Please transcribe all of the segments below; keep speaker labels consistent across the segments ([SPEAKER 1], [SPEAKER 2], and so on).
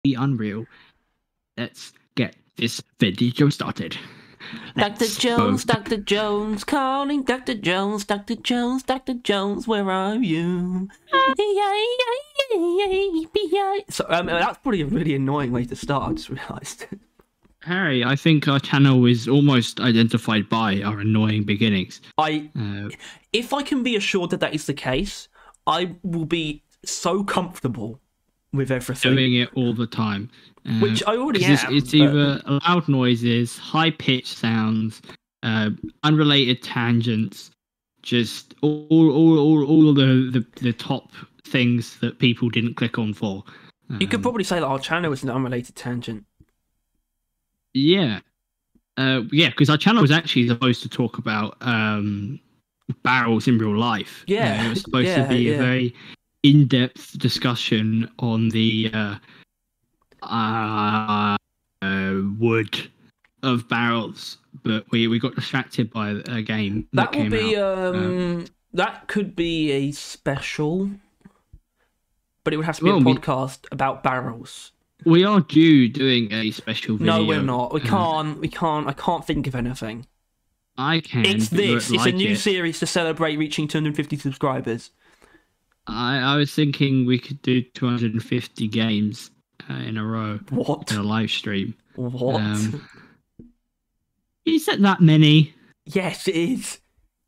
[SPEAKER 1] unreal. Let's get this video started.
[SPEAKER 2] Dr. Jones, Dr. Jones, calling Dr. Jones, Dr. Jones, Dr. Jones, where are you? So, that's probably a really annoying way to start, I just realised.
[SPEAKER 1] Harry, I think our channel is almost identified by our annoying beginnings.
[SPEAKER 2] If I can be assured that that is the case, I will be so comfortable with everything.
[SPEAKER 1] Doing it all the time.
[SPEAKER 2] Which I already am.
[SPEAKER 1] It's either loud noises, high-pitched sounds, unrelated tangents, just all of the top things that people didn't click on for.
[SPEAKER 2] You could probably say that our channel is an unrelated tangent.
[SPEAKER 1] Yeah. Because our channel was actually supposed to talk about barrels in real life.
[SPEAKER 2] Yeah.
[SPEAKER 1] It was supposed to be a very in-depth discussion on the wood of barrels, but we got distracted by a game that
[SPEAKER 2] will be
[SPEAKER 1] out.
[SPEAKER 2] That could be a special, but it would have to be a podcast about barrels.
[SPEAKER 1] We are due doing a special video.
[SPEAKER 2] No, we're not. We can't. I can't think of anything.
[SPEAKER 1] I can.
[SPEAKER 2] It's this. It's a new series to celebrate reaching 250 subscribers.
[SPEAKER 1] I was thinking we could do 250 games in a row.
[SPEAKER 2] What?
[SPEAKER 1] In a live stream.
[SPEAKER 2] What?
[SPEAKER 1] Is that many?
[SPEAKER 2] Yes, it is.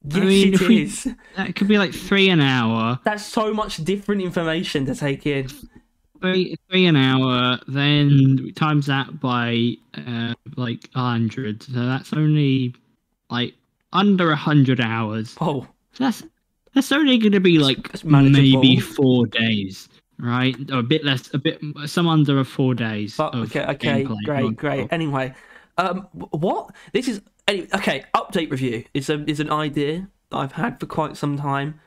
[SPEAKER 2] Yes, it is.
[SPEAKER 1] That could be like 3 an hour.
[SPEAKER 2] That's so much different information to take in.
[SPEAKER 1] Three an hour, then times that by like 100. So that's only like under 100 hours.
[SPEAKER 2] Oh,
[SPEAKER 1] that's only going to be like maybe 4 days, right? Or a bit less, some under 4 days.
[SPEAKER 2] But, okay, great. Anyway, what? This is okay. Update review is an idea that I've had for quite some time.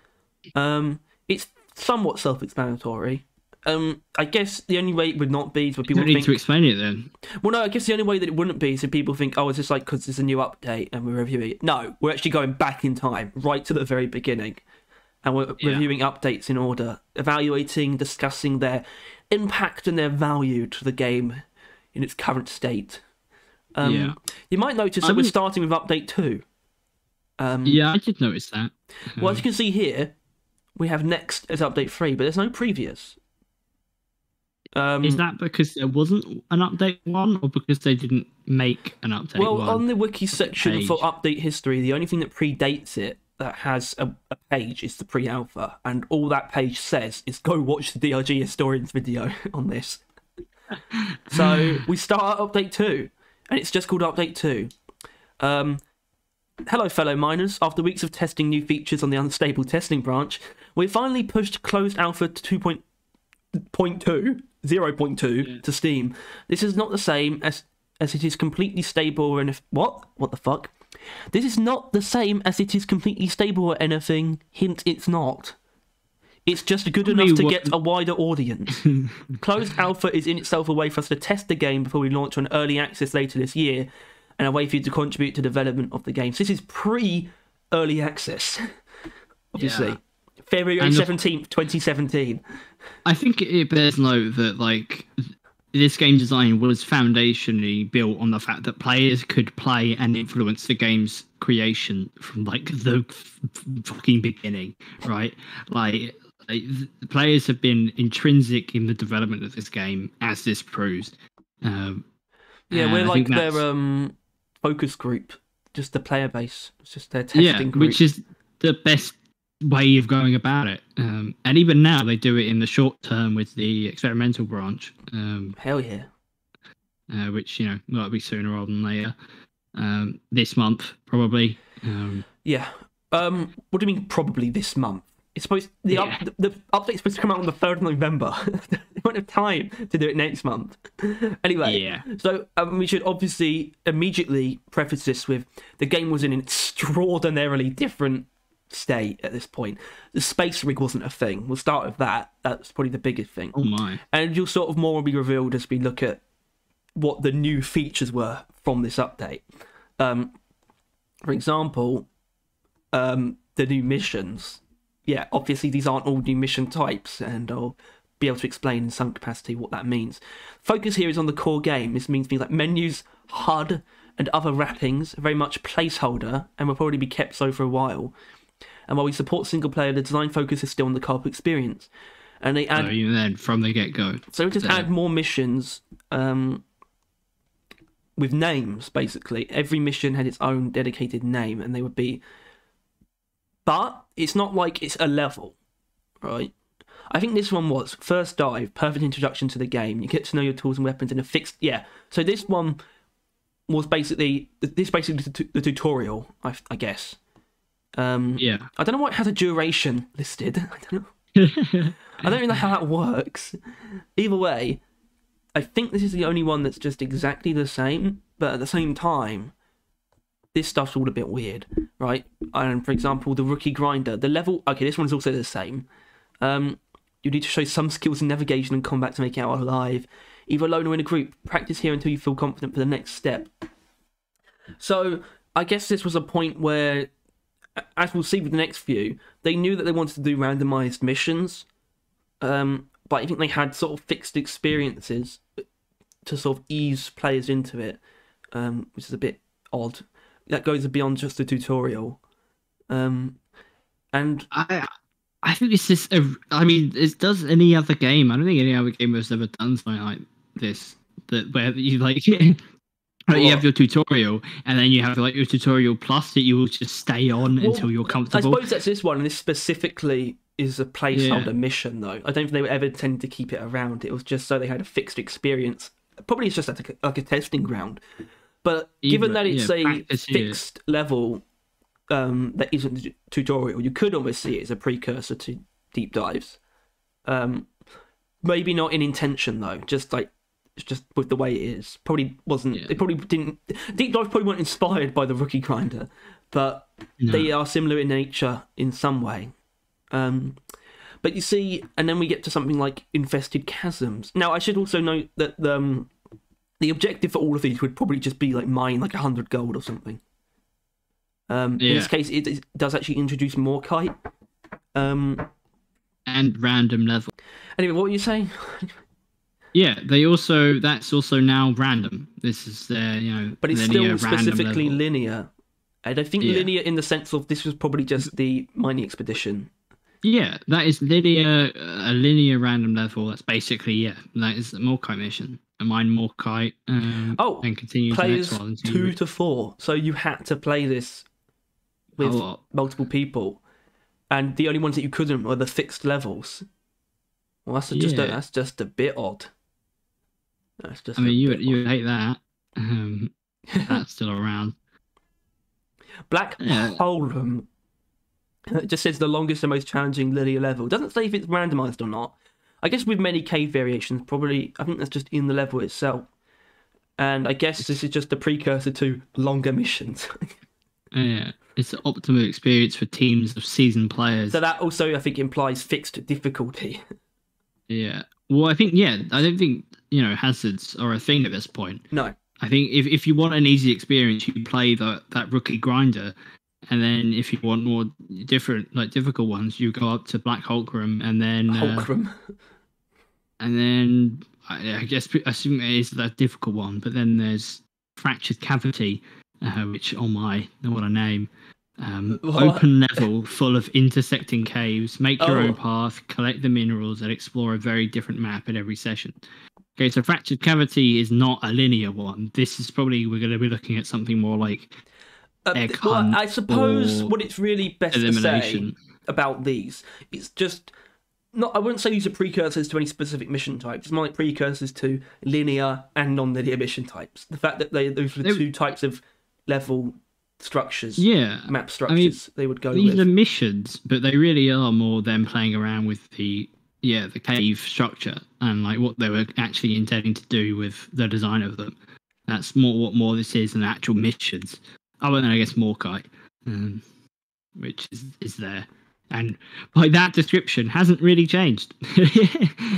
[SPEAKER 2] It's somewhat self-explanatory. I guess the only way it would not be is when people
[SPEAKER 1] think... You don't need to explain it then.
[SPEAKER 2] Well, no, I guess the only way that it wouldn't be is if people think, oh, it's just like because there's a new update and we're reviewing it. No, we're actually going back in time, right to the very beginning. And we're reviewing updates in order, evaluating, discussing their impact and their value to the game in its current state. You might notice that we're starting with Update 2.
[SPEAKER 1] Yeah, I did notice that.
[SPEAKER 2] Well, as you can see here, we have next as Update 3, but there's no previous.
[SPEAKER 1] Is that because there wasn't an update 1, or because they didn't make an update 1?
[SPEAKER 2] Well, on the wiki section for update history, the only thing that predates it that has a page is the pre-alpha, and all that page says is go watch the DRG historians video on this. So we start at Update 2, and it's just called Update 2. Hello, fellow miners. After weeks of testing new features on the unstable testing branch, we finally pushed closed alpha to 0.2 to Steam. This is not the same as it is completely stable or anything. What the fuck? This is not the same as it is completely stable or anything. Hint, it's not. It's just good enough to get a wider audience. Closed alpha is in itself a way for us to test the game before we launch on early access later this year, and a way for you to contribute to development of the game. So this is pre-early access, obviously. Yeah. February 17th, 2017.
[SPEAKER 1] I think it bears note that, like, this game design was foundationally built on the fact that players could play and influence the game's creation from, like, the fucking beginning, right? Like the players have been intrinsic in the development of this game, as this proves.
[SPEAKER 2] We're like their focus group, just the player base. It's just their testing group.
[SPEAKER 1] Which is the best way of going about it, and even now they do it in the short term with the experimental branch.
[SPEAKER 2] Hell yeah!
[SPEAKER 1] Which might be sooner rather than later. This month probably.
[SPEAKER 2] Yeah. What do you mean probably this month? It's supposed the update's supposed to come out on the 3rd of November. They won't have time to do it next month. Anyway, so we should obviously immediately preface this with the game was in an extraordinarily different state at this point. The space rig wasn't a thing. We'll start with that. That's probably the biggest thing.
[SPEAKER 1] Oh my.
[SPEAKER 2] And you'll sort of more will be revealed as we look at what the new features were from this update. For example, the new missions. Yeah, obviously these aren't all new mission types and all, be able to explain in some capacity what that means. Focus here is on the core game. This means things like menus, HUD, and other wrappings are very much placeholder and will probably be kept so for a while. And while we support single player, the design focus is still on the co-op experience. And they add
[SPEAKER 1] even then from the get-go.
[SPEAKER 2] So we just add more missions with names, basically. Every mission had its own dedicated name, and they would be... But it's not like it's a level, right? I think this one was first dive, perfect introduction to the game. You get to know your tools and weapons in a fixed... Yeah, so this one was basically... This basically the tutorial, I guess.
[SPEAKER 1] Yeah.
[SPEAKER 2] I don't know why it has a duration listed. I don't know. I don't really know how that works. Either way, I think this is the only one that's just exactly the same, but at the same time, this stuff's all a bit weird, right? And for example, the rookie grinder, the level... Okay, this one's also the same. You need to show some skills in navigation and combat to make it out alive, either alone or in a group. Practice here until you feel confident for the next step. So, I guess this was a point where, as we'll see with the next few, they knew that they wanted to do randomised missions, but I think they had sort of fixed experiences to sort of ease players into it, which is a bit odd. That goes beyond just the tutorial. And
[SPEAKER 1] I think this is it does any other game. I don't think any other game has ever done something like this. Where you like you have your tutorial, and then you have like your tutorial plus that you will just stay on until you're comfortable.
[SPEAKER 2] I suppose that's this one, and this specifically is a placeholder mission, though. I don't think they would ever tend to keep it around. It was just so they had a fixed experience. Probably it's just like a testing ground. But given that it's a fixed level that isn't a tutorial, you could almost see it as a precursor to deep dives. Maybe not in intention, though. Just with the way it is. Probably wasn't... Yeah. It probably didn't... Deep dives probably weren't inspired by the rookie grinder, but they are similar in nature in some way. But you see, and then we get to something like infested chasms. Now, I should also note that the objective for all of these would probably just be like mine like 100 gold or something. In this case, it does actually introduce more kite.
[SPEAKER 1] And random level.
[SPEAKER 2] Anyway, what were you saying?
[SPEAKER 1] Yeah, that's also now random. This is their,
[SPEAKER 2] but it's still specifically linear. And I think linear in the sense of this was probably just the mining expedition. Yeah,
[SPEAKER 1] that is linear, a linear random level. That's basically, that is a Morkite mission. A mine Morkite, and continue to the next one.
[SPEAKER 2] 2 to 4. So you had to play this with multiple people. And the only ones that you couldn't were the fixed levels. Well, that's just a bit odd. That's just.
[SPEAKER 1] You would hate that. That's still around.
[SPEAKER 2] Black Holm. It just says the longest and most challenging linear level. It doesn't say if it's randomised or not. I guess with many cave variations, probably I think that's just in the level itself. And I guess this is just a precursor to longer missions.
[SPEAKER 1] Yeah, it's an optimal experience for teams of seasoned players.
[SPEAKER 2] So that also, I think, implies fixed difficulty.
[SPEAKER 1] Yeah. Well, I don't think, hazards are a thing at this point.
[SPEAKER 2] No.
[SPEAKER 1] I think if you want an easy experience, you play that rookie grinder. And then if you want more difficult ones, you go up to Black Hulkrum and then...
[SPEAKER 2] Hulkrum.
[SPEAKER 1] And then, I guess, I assume it is that difficult one. But then there's Fractured Cavity, which, what a name. Open level full of intersecting caves. Make your own path, collect the minerals, and explore a very different map in every session. Okay, so Fractured Cavity is not a linear one. This is probably, we're going to be looking at something more like...
[SPEAKER 2] I suppose what it's really best to say about these is just I wouldn't say these are precursors to any specific mission types. It's more like precursors to linear and non-linear mission types. The fact that those were the two types of level structures, map structures they would go with.
[SPEAKER 1] These are missions, but they really are more them playing around with the cave structure and like what they were actually intending to do with the design of them. That's more this is than actual missions. Other than, I guess, Morkite, which is there. And by that description, hasn't really changed.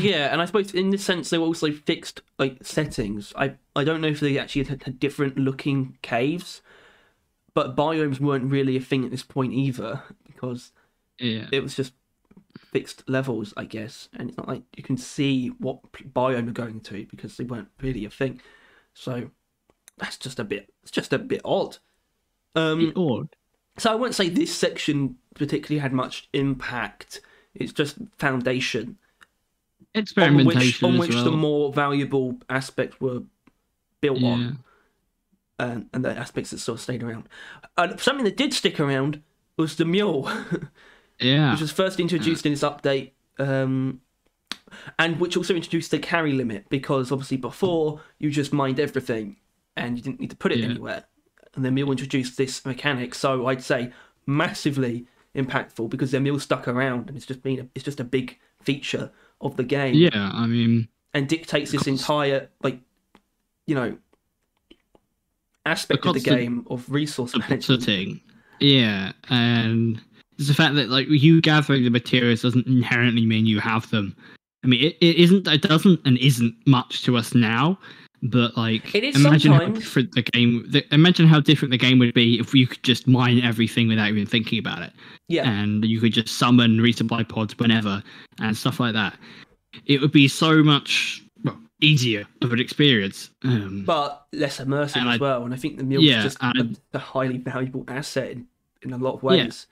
[SPEAKER 2] Yeah, and I suppose in this sense, they were also fixed settings. I don't know if they actually had different looking caves, but biomes weren't really a thing at this point either, because it was just fixed levels, I guess, and it's not like you can see what biome you're going to because they weren't really a thing. So that's just a bit. It's just a bit odd.
[SPEAKER 1] Odd.
[SPEAKER 2] So I wouldn't say this section particularly had much impact. It's just foundation,
[SPEAKER 1] Experimentation
[SPEAKER 2] on
[SPEAKER 1] as
[SPEAKER 2] which
[SPEAKER 1] well.
[SPEAKER 2] the more valuable aspects were built on, and the aspects that sort of stayed around. Something that did stick around was the Mule,
[SPEAKER 1] Yeah.
[SPEAKER 2] which was first introduced in this update, and which also introduced the carry limit, because obviously before you just mined everything and you didn't need to put it anywhere, and the Mule introduced this mechanic. So I'd say massively impactful, because the Mule stuck around and it's just a big feature of the game.
[SPEAKER 1] Yeah, I mean,
[SPEAKER 2] and dictates this entire aspect of the game of resource management.
[SPEAKER 1] Yeah, and it's the fact that like you gathering the materials doesn't inherently mean you have them. I mean, it doesn't and isn't much to us now, but like
[SPEAKER 2] it is
[SPEAKER 1] imagine
[SPEAKER 2] sometimes.
[SPEAKER 1] how different imagine how different the game would be if you could just mine everything without even thinking about it.
[SPEAKER 2] Yeah,
[SPEAKER 1] and you could just summon resupply pods whenever and stuff like that. It would be so much easier of an experience,
[SPEAKER 2] but less immersive as well. And I think the Mule is just a highly valuable asset in a lot of ways.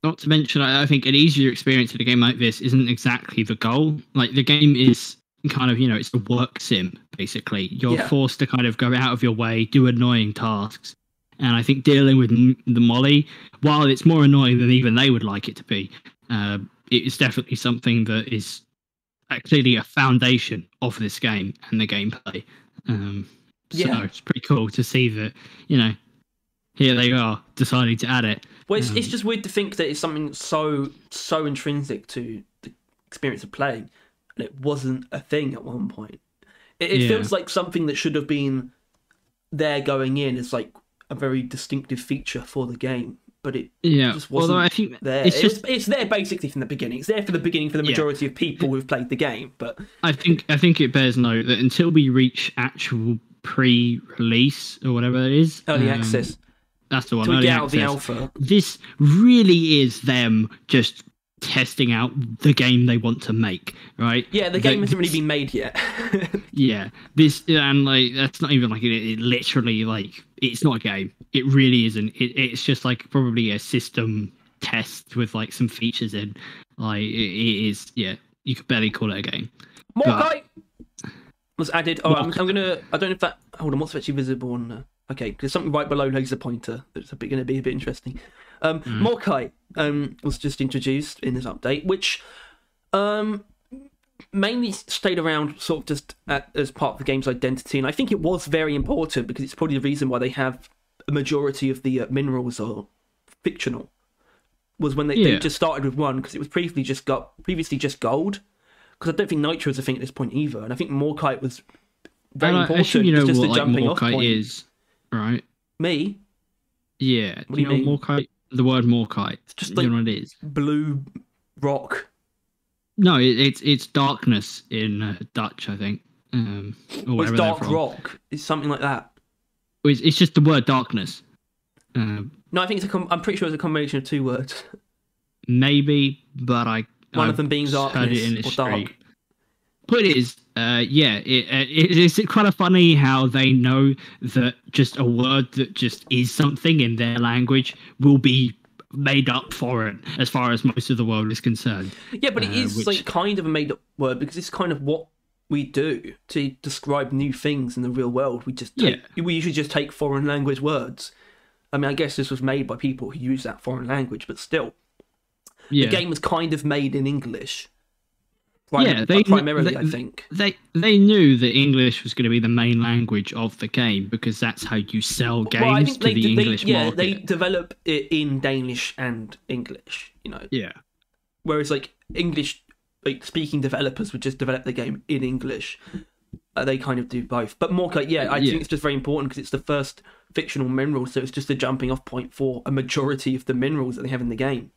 [SPEAKER 1] Not to mention, I think an easier experience in a game like this isn't exactly the goal. Like the game is kind of, it's a work sim basically. You're forced to kind of go out of your way, do annoying tasks. And I think dealing with the Molly, while it's more annoying than even they would like it to be, it is definitely something that is clearly a foundation of this game and the gameplay. So it's pretty cool to see that, here they are deciding to add it.
[SPEAKER 2] Well, it's just weird to think that it's something so intrinsic to the experience of playing, and it wasn't a thing at one point. It feels like something that should have been there going in as like a very distinctive feature for the game, but it just wasn't.
[SPEAKER 1] Although I think
[SPEAKER 2] there. It's there basically from the beginning. It's there for the beginning for the majority of people who've played the game. But
[SPEAKER 1] I think it bears note that until we reach actual pre-release or whatever it is,
[SPEAKER 2] early access.
[SPEAKER 1] That's the one.
[SPEAKER 2] Till we
[SPEAKER 1] Early
[SPEAKER 2] get out of the
[SPEAKER 1] access.
[SPEAKER 2] alpha.
[SPEAKER 1] This really is them just testing out the game they want to make, right?
[SPEAKER 2] Yeah, the game hasn't really been made yet.
[SPEAKER 1] This and like that's not even like it literally like it's not a game. It really isn't. It's just like probably a system test with like some features in. Like it is. Yeah, you could barely call it a game.
[SPEAKER 2] Morkai was added. Oh, I'm gonna. I don't know if that. Hold on, what's actually visible on? Okay, there's something right below laser pointer that's going to be a bit interesting. Morkai was just introduced in this update, which mainly stayed around sort of just as part of the game's identity, and I think it was very important because it's probably the reason why they have a majority of the minerals are fictional. Was when they just started with one, because it was previously just gold. Because I don't think Nitro was a thing at this point either, and I think Morkite was very important.
[SPEAKER 1] Actually,
[SPEAKER 2] it's just
[SPEAKER 1] what
[SPEAKER 2] a jumping off
[SPEAKER 1] Morkite
[SPEAKER 2] point.
[SPEAKER 1] is, right?
[SPEAKER 2] Me?
[SPEAKER 1] Yeah.
[SPEAKER 2] What do you mean?
[SPEAKER 1] Morkite? The word Morkite.
[SPEAKER 2] It's just
[SPEAKER 1] you know what it is?
[SPEAKER 2] Blue rock.
[SPEAKER 1] No, it's darkness in Dutch, I think. Or
[SPEAKER 2] it's dark rock. It's something like that.
[SPEAKER 1] It's just the word darkness.
[SPEAKER 2] No, I think I'm pretty sure it's a combination of two words.
[SPEAKER 1] Maybe, but
[SPEAKER 2] one of them being darkness or dark.
[SPEAKER 1] But it is, it is kind of funny how they know that just a word that just is something in their language will be made up for it, as far as most of the world is concerned.
[SPEAKER 2] Yeah, but it is like kind of a made up word because it's kind of what we do to describe new things in the real world. We usually just take foreign language words. I mean, I guess this was made by people who use that foreign language, but still, the game was kind of made in English. Primarily, I think
[SPEAKER 1] they knew that English was going to be the main language of the game because that's how you sell games to the English market.
[SPEAKER 2] They develop it in Danish and English,
[SPEAKER 1] Yeah.
[SPEAKER 2] Whereas like English, speaking developers would just develop the game in English. They kind of do both. But Morkite, I think it's just very important because it's the first fictional mineral, so it's just a jumping off point for a majority of the minerals that they have in the game.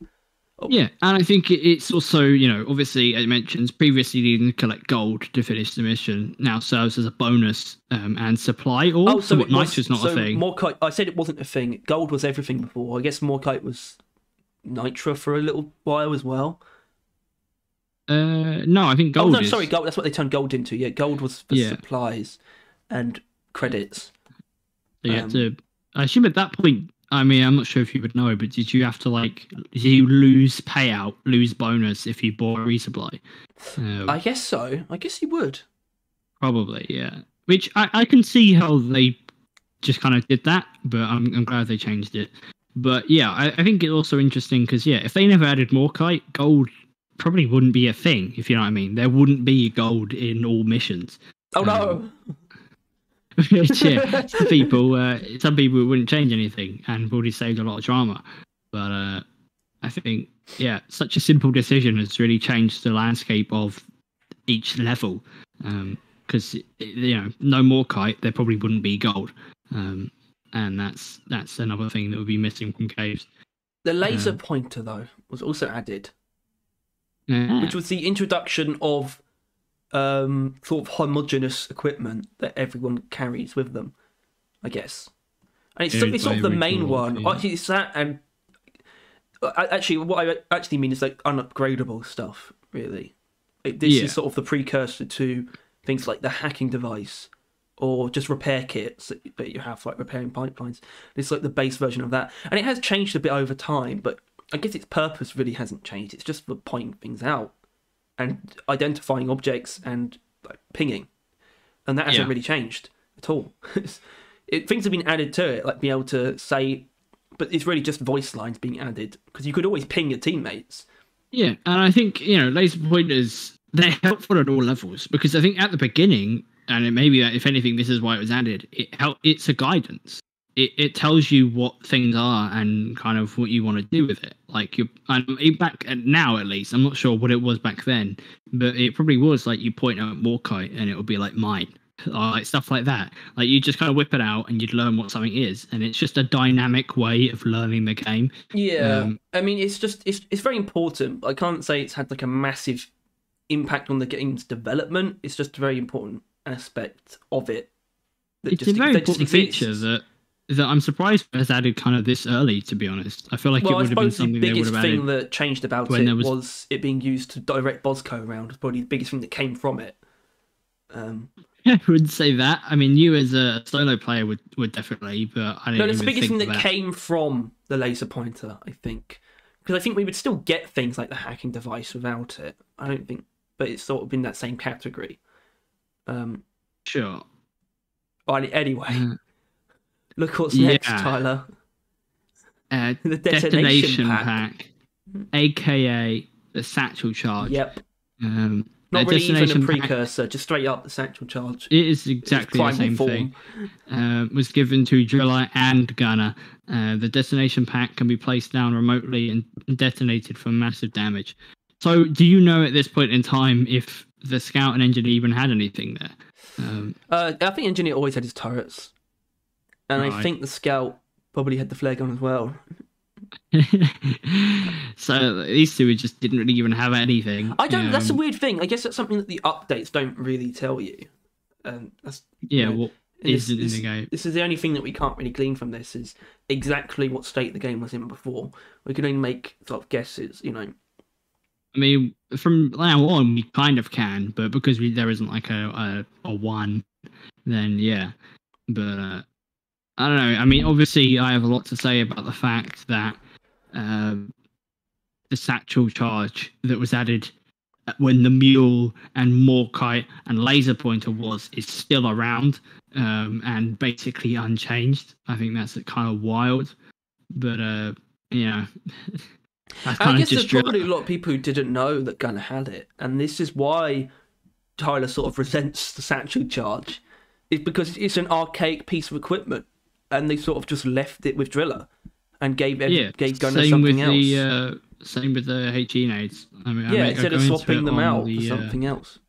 [SPEAKER 1] Yeah, and I think it's also, obviously, as it mentions, previously you didn't collect gold to finish the mission, now serves as a bonus and supply ore. So Nitro's not a thing.
[SPEAKER 2] Morkite, I said it wasn't a thing. Gold was everything before. I guess Morkite was Nitro for a little while as well.
[SPEAKER 1] No, I think gold.
[SPEAKER 2] Oh no, sorry, gold. That's what they turned gold into. Yeah, gold was for supplies and credits.
[SPEAKER 1] So you had to. I assume at that point. I mean, I'm not sure if you would know, but did you have to did you lose payout, lose bonus if you bought a resupply?
[SPEAKER 2] I guess so. I guess you would.
[SPEAKER 1] Probably, yeah. Which I can see how they just kind of did that, but I'm glad they changed it. But yeah, I think it's also interesting because if they never added Morkite, gold probably wouldn't be a thing, if you know what I mean. There wouldn't be gold in all missions.
[SPEAKER 2] Oh no.
[SPEAKER 1] Which, some people it wouldn't change anything and would have saved a lot of drama. But I think such a simple decision has really changed the landscape of each level. Because no Morkite, there probably wouldn't be gold. And that's another thing that would be missing from caves.
[SPEAKER 2] The laser pointer though was also added,
[SPEAKER 1] Yeah.
[SPEAKER 2] which was the introduction of sort of homogeneous equipment that everyone carries with them, I guess. And it's sort of the main one.
[SPEAKER 1] Yeah.
[SPEAKER 2] Actually, it's that, and actually, what I actually mean is like unupgradable stuff. Really, this is sort of the precursor to things like the hacking device or just repair kits that you have, like repairing pipelines. It's like the base version of that, and it has changed a bit over time, but I guess its purpose really hasn't changed. It's just for pointing things out and identifying objects and like pinging, and that hasn't really changed at all. Things have been added to it, like being able to say, but it's really just voice lines being added because you could always ping your teammates.
[SPEAKER 1] Yeah, and I think laser pointers, they're helpful at all levels because I think at the beginning, and it may be that if anything, this is why it was added. It's a guidance. It tells you what things are and kind of what you want to do with it. Like back now, at least, I'm not sure what it was back then, but it probably was like you point out Morkite and it would be like mine, or like stuff like that. Like you just kind of whip it out and you'd learn what something is, and it's just a dynamic way of learning the game.
[SPEAKER 2] Yeah, I mean, it's very important. I can't say it's had like a massive impact on the game's development. It's just a very important aspect of it.
[SPEAKER 1] It's a very important feature that I'm surprised has added kind of this early, to be honest. I feel like it would have been something they would have added.
[SPEAKER 2] The biggest thing that changed about it was it being used to direct Bosco around. Was probably the biggest thing that came from it.
[SPEAKER 1] I wouldn't say that. I mean, you as a solo player would definitely, but I don't.
[SPEAKER 2] No, it's the biggest thing that came from the laser pointer, I think, because I think we would still get things like the hacking device without it. I don't think, but it's sort of been that same category.
[SPEAKER 1] Sure.
[SPEAKER 2] Anyway, look what's next, Tyler.
[SPEAKER 1] The detonation pack, aka the Satchel Charge.
[SPEAKER 2] Yep. Not really even a precursor, just straight up the Satchel Charge.
[SPEAKER 1] It is exactly the same thing. Was given to Driller and Gunner. The detonation pack can be placed down remotely and detonated for massive damage. So, do you know at this point in time if the Scout and Engineer even had anything there?
[SPEAKER 2] I think Engineer always had his turrets, and I think the Scout probably had the flare gun as well.
[SPEAKER 1] So these two just didn't really even have anything.
[SPEAKER 2] That's a weird thing. I guess that's something that the updates don't really tell you. That's
[SPEAKER 1] what isn't in the game.
[SPEAKER 2] This is the only thing that we can't really glean from this is exactly what state the game was in before. We can only make sort of guesses,
[SPEAKER 1] I mean, from now on, we kind of can, but because there isn't like a one, then yeah. But I don't know. I mean, obviously, I have a lot to say about the fact that the Satchel Charge that was added when the Mule and Morkite and Laser Pointer is still around and basically unchanged. I think that's kind of wild. But,
[SPEAKER 2] I guess there's probably a lot of people who didn't know that Gunner had it, and this is why Tyler sort of resents the Satchel Charge. It's because it's an archaic piece of equipment, and they sort of just left it with Driller and gave Gunner something else.
[SPEAKER 1] Same with the HE nades. I mean,
[SPEAKER 2] instead of swapping them out for something else.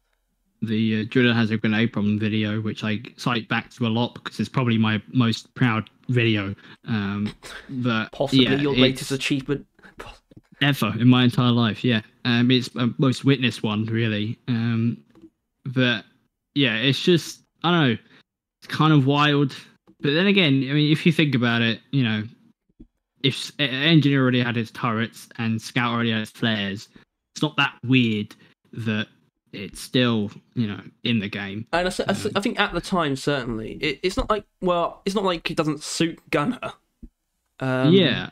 [SPEAKER 1] The Driller has a grenade problem video, which I cite back to a lot because it's probably my most proud video. But
[SPEAKER 2] possibly your latest achievement
[SPEAKER 1] ever in my entire life. Yeah, it's a most witnessed one, really. But yeah, it's just I don't know. It's kind of wild. But then again, I mean, if you think about it, if Engineer already had his turrets and Scout already had his flares, it's not that weird that it's still, in the game.
[SPEAKER 2] And I think at the time, certainly, it's not like it doesn't suit Gunner.
[SPEAKER 1] Yeah.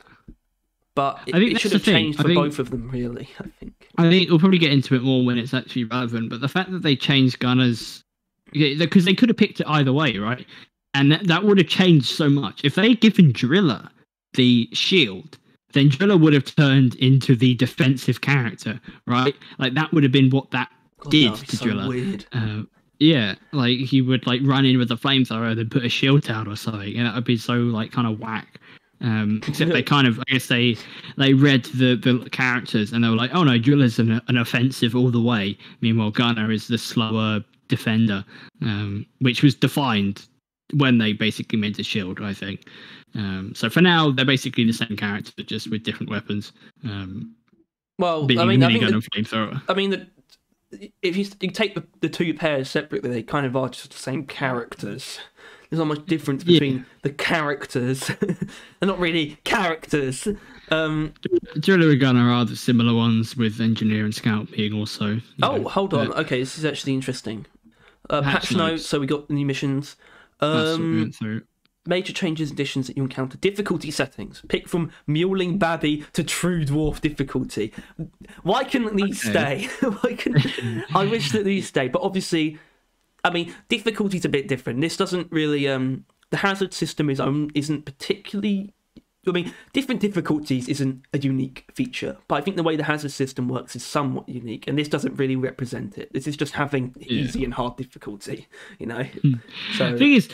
[SPEAKER 2] But
[SPEAKER 1] I think
[SPEAKER 2] it should have changed for both of them, really, I think.
[SPEAKER 1] I think we'll probably get into it more when it's actually relevant, but the fact that they changed Gunner's... Because they could have picked it either way, right? And that would have changed so much. If they had given Driller the shield, then Driller would have turned into the defensive character, right? Like, that would have been what that did to Driller.
[SPEAKER 2] Weird.
[SPEAKER 1] Yeah, like, he would, like, run in with a flamethrower and then put a shield down or something, and that would be so, like, kind of whack. Except they kind of, I guess they read the characters and they were like, oh no, Driller's an offensive all the way. Meanwhile, Gunner is the slower defender, which was defined when they basically made the shield, I think. So for now, they're basically the same character, but just with different weapons.
[SPEAKER 2] Well, I mean, if you take the two pairs separately, they kind of are just the same characters. There's not much difference between the characters. They're not really characters.
[SPEAKER 1] Driller and Gunner are the similar ones, with Engineer and Scout being also...
[SPEAKER 2] hold on. Okay, this is actually interesting. Patch notes, so we got the new missions.
[SPEAKER 1] That's what we went through.
[SPEAKER 2] Major changes, additions that you encounter. Difficulty settings. Pick from Muling Babby to True Dwarf difficulty. Why couldn't these stay? I wish that these stay, but obviously... I mean, difficulty's a bit different. This doesn't really... the hazard system isn't particularly... I mean, different difficulties isn't a unique feature, but I think the way the hazard system works is somewhat unique, and this doesn't really represent it. This is just having easy and hard difficulty, So
[SPEAKER 1] the thing is,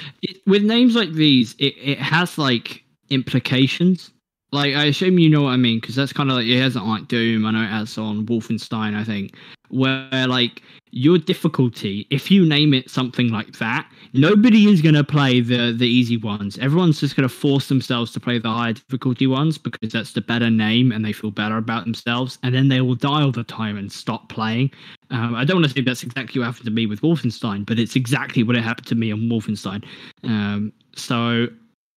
[SPEAKER 1] with names like these, it has, like, implications. Like, I assume you know what I mean, because that's kind of like, it hasn't like Doom, I know it has on Wolfenstein, I think, where, like, your difficulty, if you name it something like that, nobody is going to play the easy ones. Everyone's just going to force themselves to play the higher difficulty ones because that's the better name and they feel better about themselves, and then they will die all the time and stop playing. I don't want to say that's exactly what happened to me with Wolfenstein, but it's exactly what happened to me on Wolfenstein.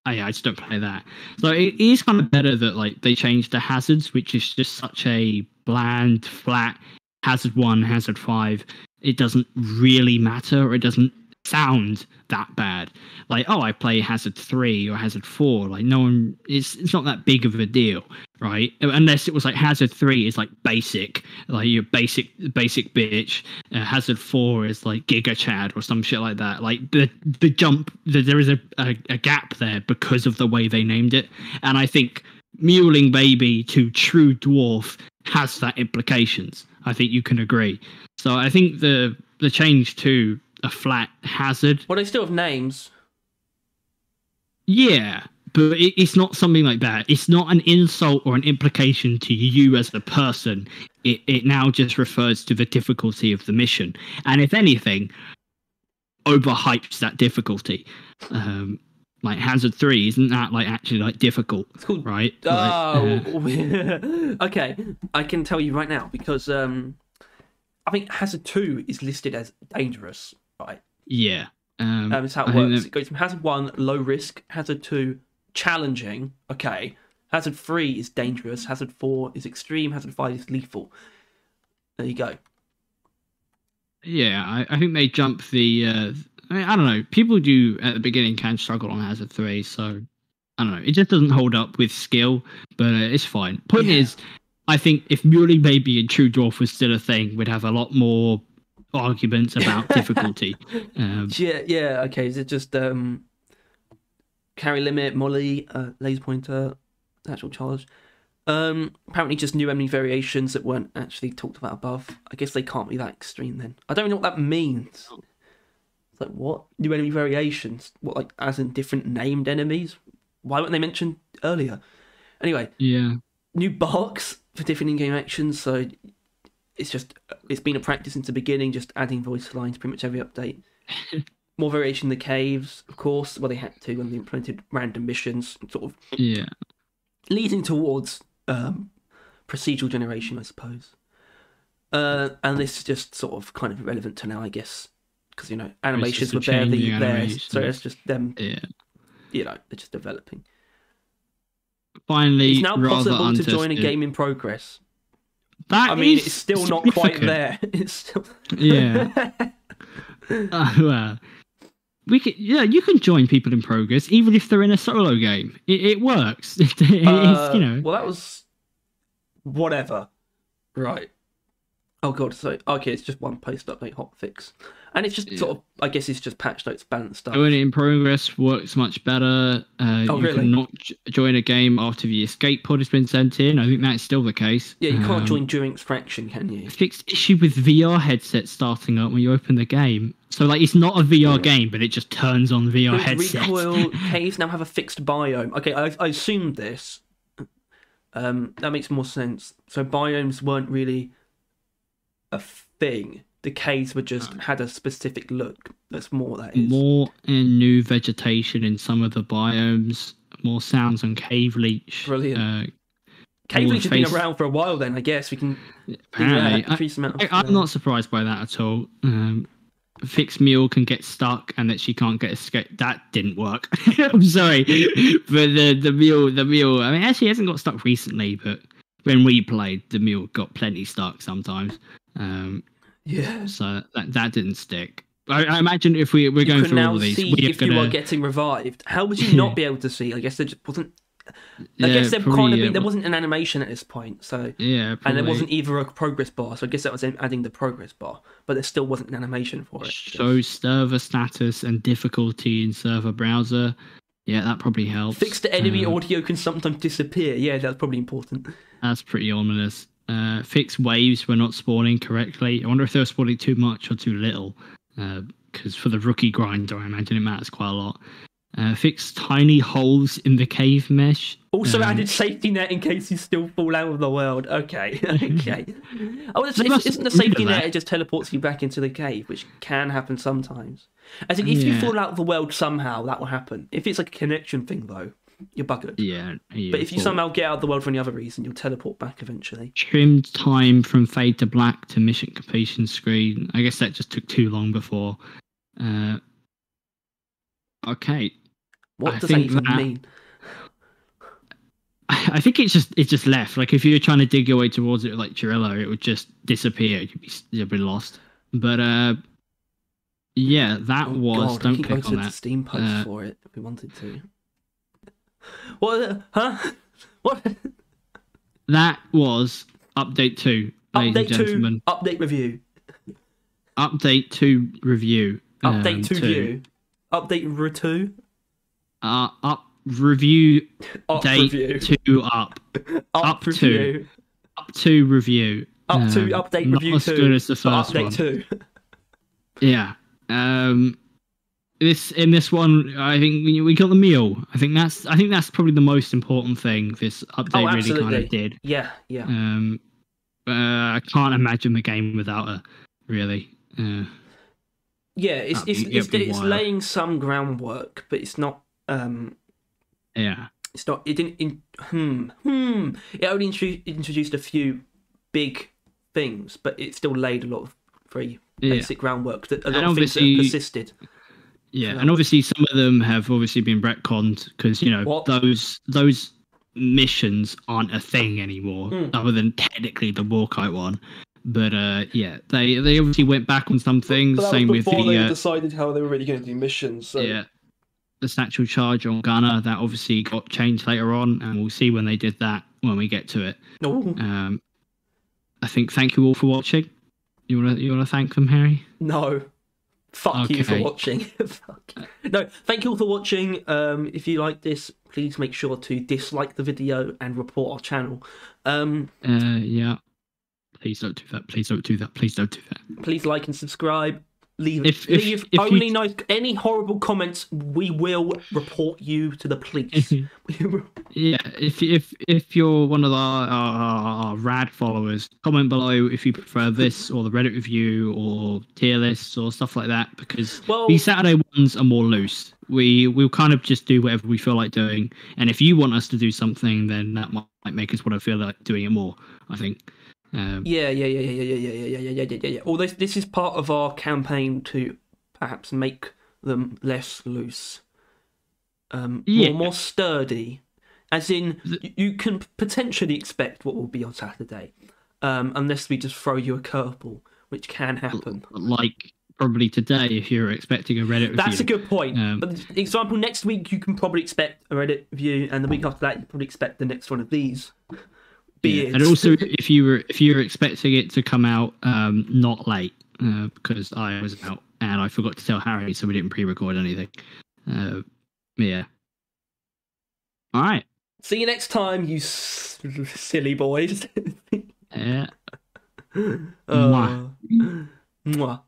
[SPEAKER 1] I just don't play that. So it is kind of better that, like, they changed the hazards, which is just such a bland, flat hazard 1, hazard 5. It doesn't really matter, or it doesn't sound that bad. Like, oh, I play hazard 3 or hazard 4. Like, no one, it's not that big of a deal, right? Unless it was like hazard 3 is like basic, like your basic bitch. Hazard 4 is like Giga Chad or some shit like that. Like the jump, there is a gap there because of the way they named it. And I think Muling Baby to True Dwarf has that implications. I think you can agree. So I think the change to a flat hazard.
[SPEAKER 2] Well, they still have names.
[SPEAKER 1] Yeah, but it's not something like that. It's not an insult or an implication to you as a person. It now just refers to the difficulty of the mission. And if anything, overhypes that difficulty. Like Hazard 3, isn't that like actually like difficult? It's called, right?
[SPEAKER 2] Oh, okay. I can tell you right now because I think Hazard 2 is listed as dangerous, right?
[SPEAKER 1] Yeah.
[SPEAKER 2] That's how it works. It goes from Hazard 1, low risk, Hazard 2, challenging. Okay. Hazard 3 is dangerous, Hazard 4 is extreme, Hazard 5 is lethal. There you go.
[SPEAKER 1] Yeah, I think they jump the... I don't know. People do at the beginning can struggle on Hazard 3, so I don't know. It just doesn't hold up with skill, but it's fine. Point is, I think if Muley Baby and True Dwarf was still a thing, we'd have a lot more arguments about difficulty.
[SPEAKER 2] Okay. Is it just carry limit, Molly, laser pointer, Satchel Charge? Apparently just new enemy variations that weren't actually talked about above. I guess they can't be that extreme then. I don't know what that means. It's like, what? New enemy variations? What, like, as in different named enemies? Why weren't they mentioned earlier? Anyway.
[SPEAKER 1] Yeah.
[SPEAKER 2] New barks for different in-game actions, so it's been a practice since the beginning, just adding voice lines pretty much every update. More variation in the caves, of course. Well, they had to when they implemented random missions, sort of leading towards procedural generation, I suppose. And this is just sort of kind of irrelevant to now, I guess. Because, animations were barely there, so it's just them, they're just developing.
[SPEAKER 1] Finally,
[SPEAKER 2] it's now possible to join a game in progress. I mean, it's still not quite there. It's still...
[SPEAKER 1] Yeah. Well, you can join people in progress even if they're in a solo game. It works. It's,
[SPEAKER 2] Well, that was whatever. Right. Oh god. So okay, it's just one post update hotfix, and it's just sort of. I guess it's just patch notes, balance stuff.
[SPEAKER 1] Join in progress works much better. You
[SPEAKER 2] really?
[SPEAKER 1] cannot join a game after the escape pod has been sent in. I think that's still the case.
[SPEAKER 2] Yeah, you can't join during extraction, can you?
[SPEAKER 1] Fixed issue with VR headsets starting up when you open the game. So like it's not a VR game, but it just turns on VR headsets.
[SPEAKER 2] Recoil caves now have a fixed biome. Okay, I assumed this. That makes more sense. So biomes weren't really a thing. The caves were just had a specific look. That's more what that is.
[SPEAKER 1] More and new vegetation in some of the biomes. More sounds on cave leech.
[SPEAKER 2] Brilliant. Cave leech has been around for a while. Then I guess we can.
[SPEAKER 1] Apparently, I'm not surprised by that at all. Fixed Mule can get stuck and that she can't get escape. That didn't work. I'm sorry, but the Mule. I mean, actually, hasn't got stuck recently, but when we played, the Mule got plenty stuck sometimes.
[SPEAKER 2] Yeah.
[SPEAKER 1] So that didn't stick. I imagine if we're going through all of these,
[SPEAKER 2] if you are getting revived, how would you not be able to see? I guess there just wasn't. I guess there wasn't an animation at this point, so
[SPEAKER 1] yeah,
[SPEAKER 2] and there wasn't either a progress bar, so I guess that was adding the progress bar, but there still wasn't an animation for it.
[SPEAKER 1] Show server status and difficulty in server browser. Yeah, that probably helps.
[SPEAKER 2] Fixed enemy audio can sometimes disappear. Yeah, that's probably important.
[SPEAKER 1] That's pretty ominous. Fixed waves were not spawning correctly. I wonder if they were spawning too much or too little. Because for the rookie grinder, I imagine it matters quite a lot. Fixed tiny holes in the cave mesh.
[SPEAKER 2] Also added safety net in case you still fall out of the world. Okay, okay. Oh, isn't the safety net, it just teleports you back into the cave, which can happen sometimes. As in, if you fall out of the world somehow, that will happen. If it's like a connection thing, though, you're buggered.
[SPEAKER 1] Yeah.
[SPEAKER 2] But if you somehow get out of the world for any other reason, you'll teleport back eventually.
[SPEAKER 1] Trimmed time from fade to black to mission completion screen. I guess that just took too long before. Okay.
[SPEAKER 2] What does that even mean?
[SPEAKER 1] I think it's just left. Like if you're trying to dig your way towards it like Chirilla, it would just disappear. You'd be lost. But yeah, that was.
[SPEAKER 2] God,
[SPEAKER 1] don't click on that.
[SPEAKER 2] Steam post for it if we wanted to. What? Huh? What?
[SPEAKER 1] That was update 2, ladies and gentlemen.
[SPEAKER 2] Update review.
[SPEAKER 1] Update 2 review.
[SPEAKER 2] Update 2 view. Update 2.
[SPEAKER 1] Up review
[SPEAKER 2] up
[SPEAKER 1] date
[SPEAKER 2] review.
[SPEAKER 1] 2 up.
[SPEAKER 2] Up review.
[SPEAKER 1] 2. Up to review.
[SPEAKER 2] Up to update
[SPEAKER 1] not
[SPEAKER 2] review
[SPEAKER 1] as
[SPEAKER 2] 2.
[SPEAKER 1] Good as the first
[SPEAKER 2] update
[SPEAKER 1] one.
[SPEAKER 2] 2.
[SPEAKER 1] Yeah. In this one, I think we got the Mule. I think that's probably the most important thing this update really kind of did.
[SPEAKER 2] Yeah, yeah.
[SPEAKER 1] I can't imagine the game without her, really.
[SPEAKER 2] Yeah, it's laying some groundwork, but it's not.
[SPEAKER 1] Yeah.
[SPEAKER 2] It's not. It didn't. It only introduced a few big things, but it still laid a lot of very basic groundwork that a lot of things that have persisted.
[SPEAKER 1] Yeah, and obviously some of them have obviously been retconned because those missions aren't a thing anymore, other than technically the Warkite one. But yeah, they obviously went back on some things.
[SPEAKER 2] But that
[SPEAKER 1] same
[SPEAKER 2] was before
[SPEAKER 1] with
[SPEAKER 2] they decided how they were really going to do missions. So.
[SPEAKER 1] Yeah, the Satchel Charge on Gunner that obviously got changed later on, and we'll see when they did that when we get to it.
[SPEAKER 2] Oh.
[SPEAKER 1] I think thank you all for watching. You wanna thank them, Harry?
[SPEAKER 2] No. Fuck you for watching. Fuck. No, thank you all for watching. If you like this, please make sure to dislike the video and report our channel.
[SPEAKER 1] Yeah. Please don't do that. Please don't do that. Please don't do that.
[SPEAKER 2] Please like and subscribe. Leave any horrible comments. We will report you to the police.
[SPEAKER 1] Yeah, if you're one of our rad followers, comment below if you prefer this or the Reddit review or tier lists or stuff like that, because these Saturday ones are more loose. We'll kind of just do whatever we feel like doing, and if you want us to do something, then that might make us want to feel like doing it more, I think.
[SPEAKER 2] Yeah. Although this is part of our campaign to perhaps make them less loose, more sturdy. As in, you can potentially expect what will be on Saturday. unless we just throw you a curveball, which can happen.
[SPEAKER 1] Like probably today, if you're expecting a Reddit review.
[SPEAKER 2] That's a good point. But example, next week you can probably expect a Reddit review, and the week after that you probably expect the next one of these.
[SPEAKER 1] And also, if you were expecting it to come out not late, because I was out and I forgot to tell Harry, so we didn't pre-record anything. Yeah. All right.
[SPEAKER 2] See you next time, you silly boys.
[SPEAKER 1] Yeah.
[SPEAKER 2] Mwah. Mwah.